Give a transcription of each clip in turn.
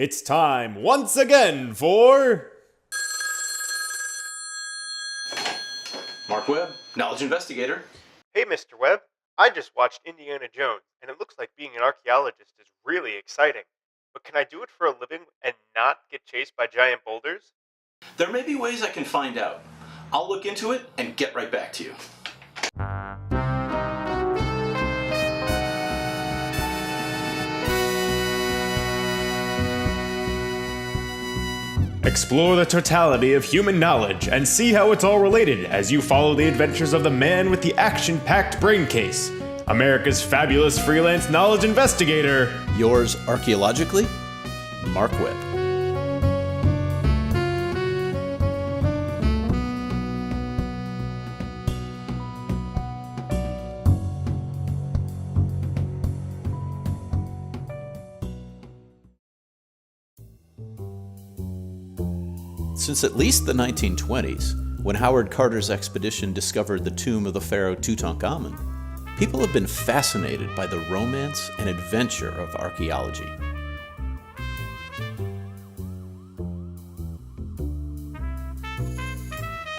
It's time once again for... Mark Webb, Knowledge Investigator. Hey, Mr. Webb. I just watched Indiana Jones, and it looks like being an archaeologist is really exciting. But can I do it for a living and not get chased by giant boulders? There may be ways I can find out. I'll look into it and get right back to you. Explore the totality of human knowledge and see how it's all related as you follow the adventures of the man with the action-packed brain case, America's fabulous freelance knowledge investigator. Yours archaeologically, Mark Webb. Since at least the 1920s, when Howard Carter's expedition discovered the tomb of the pharaoh Tutankhamun, people have been fascinated by the romance and adventure of archaeology.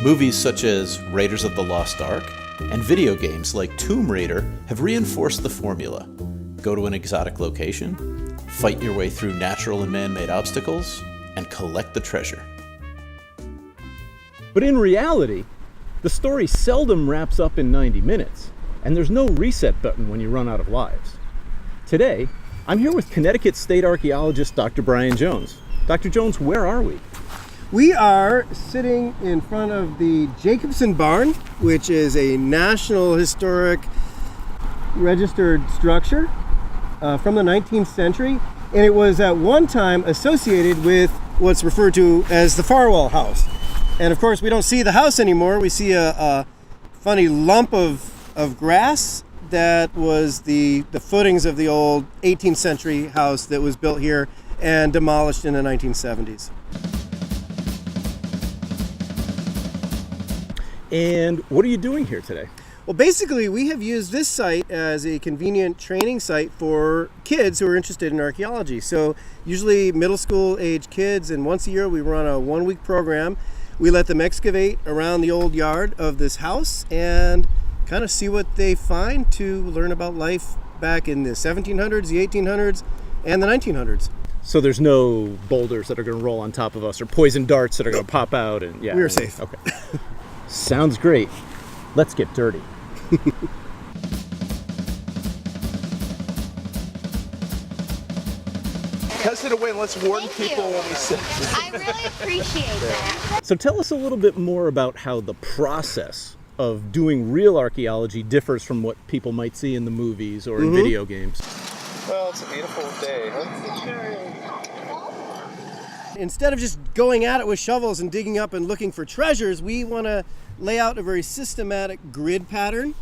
Movies such as Raiders of the Lost Ark and video games like Tomb Raider have reinforced the formula. Go to an exotic location, fight your way through natural and man-made obstacles, and collect the treasure. But in reality, the story seldom wraps up in 90 minutes, and there's no reset button when you run out of lives. Today, I'm here with Connecticut State Archaeologist Dr. Brian Jones. Dr. Jones, where are we? We are sitting in front of the Jacobson Barn, which is a National Historic registered structure from the 19th century, and it was at one time associated with what's referred to as the Farwell House. And of course, we don't see the house anymore. We see a funny lump of grass that was the footings of the old 18th century house that was built here and demolished in the 1970s. And what are you doing here today? Well, basically, we have used this site as a convenient training site for kids who are interested in archaeology. So usually middle school age kids, and once a year we run a 1-week program. We let them excavate around the old yard of this house and kind of see what they find to learn about life back in the 1700s, the 1800s, and the 1900s. So there's no boulders that are going to roll on top of us or poison darts that are going to pop out? And yeah, we're safe. Okay. Sounds great. Let's get dirty. Pass it away and let's warn Thank people you. when we sit. I really appreciate that. So tell us a little bit more about how the process of doing real archaeology differs from what people might see in the movies or in video games. Well, it's a beautiful day, huh? Instead of just going at it with shovels and digging up and looking for treasures, we want to lay out a very systematic grid pattern.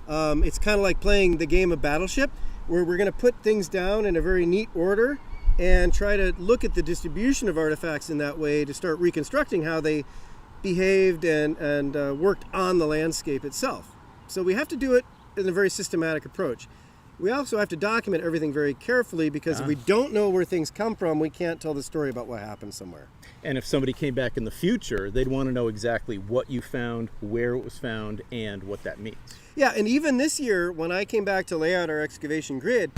It's kind of like playing the game of Battleship, where we're going to put things down in a very neat order and try to look at the distribution of artifacts in that way to start reconstructing how they behaved and worked on the landscape itself. So we have to do it in a very systematic approach. We also have to document everything very carefully because if we don't know where things come from, we can't tell the story about what happened somewhere. And if somebody came back in the future, they'd want to know exactly what you found, where it was found, and what that means. Yeah, and even this year, when I came back to lay out our excavation grid,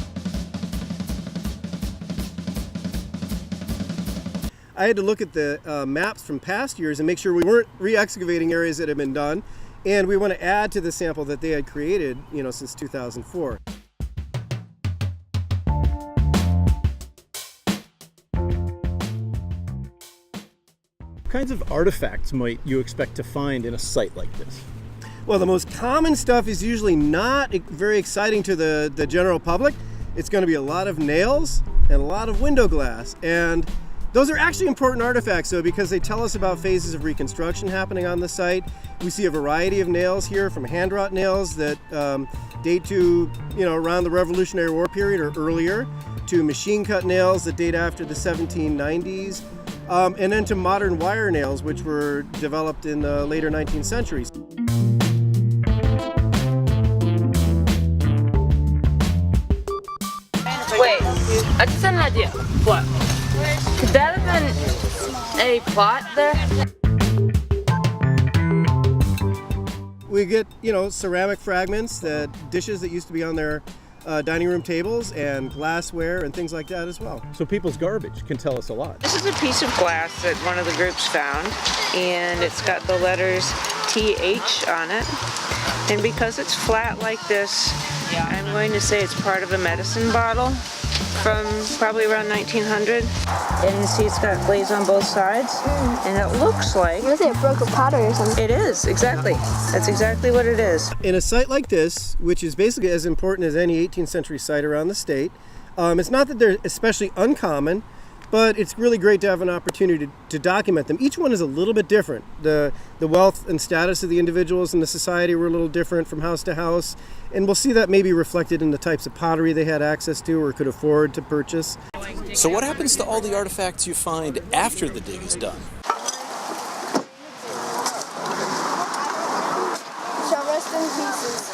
I had to look at the maps from past years and make sure we weren't re-excavating areas that had been done, and we want to add to the sample that they had created, since 2004. What kinds of artifacts might you expect to find in a site like this? Well, the most common stuff is usually not very exciting to the general public. It's going to be a lot of nails and a lot of window glass. And those are actually important artifacts, though, because they tell us about phases of reconstruction happening on the site. We see a variety of nails here, from hand-wrought nails that date to, around the Revolutionary War period or earlier, to machine-cut nails that date after the 1790s, and then to modern wire nails, which were developed in the later 19th centuries. Wait, I just had an idea. What? Could that have been a plot there? We get, ceramic fragments, dishes that used to be on their dining room tables, and glassware and things like that as well. So people's garbage can tell us a lot. This is a piece of glass that one of the groups found, and it's got the letters TH on it. And because it's flat like this, I'm going to say it's part of a medicine bottle from probably around 1900. And you see it's got glaze on both sides, and it looks like... Is it a broken pottery or something? It is, exactly. That's exactly what it is. In a site like this, which is basically as important as any 18th century site around the state, it's not that they're especially uncommon, but it's really great to have an opportunity to document them. Each one is a little bit different. The wealth and status of the individuals in the society were a little different from house to house, and we'll see that maybe reflected in the types of pottery they had access to or could afford to purchase. So what happens to all the artifacts you find after the dig is done? Shall rest in pieces.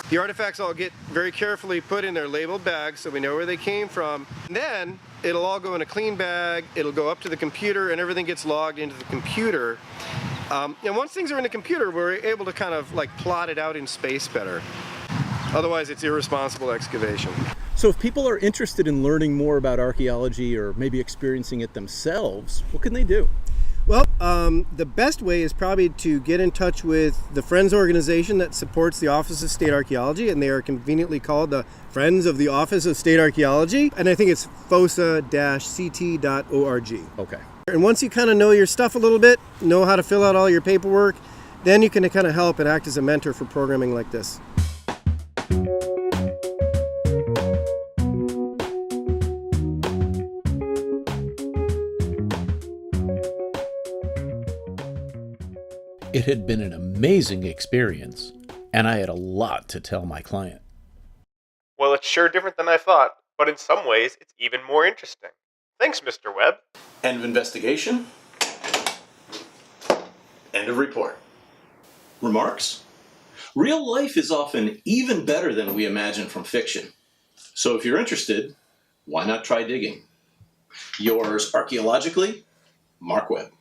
The artifacts all get very carefully put in their labeled bags so we know where they came from. And then it'll all go in a clean bag, it'll go up to the computer, and everything gets logged into the computer. And once things are in the computer, we're able to kind of plot it out in space better. Otherwise, it's irresponsible excavation. So if people are interested in learning more about archaeology or maybe experiencing it themselves, what can they do? Well, the best way is probably to get in touch with the Friends organization that supports the Office of State Archaeology, and they are conveniently called the Friends of the Office of State Archaeology, and I think it's fosa-ct.org. Okay. And once you kind of know your stuff a little bit, know how to fill out all your paperwork, then you can kind of help and act as a mentor for programming like this. It had been an amazing experience, and I had a lot to tell my client. Well, it's sure different than I thought, but in some ways, it's even more interesting. Thanks, Mr. Webb. End of investigation. End of report. Remarks? Real life is often even better than we imagine from fiction. So if you're interested, why not try digging? Yours archaeologically, Mark Webb.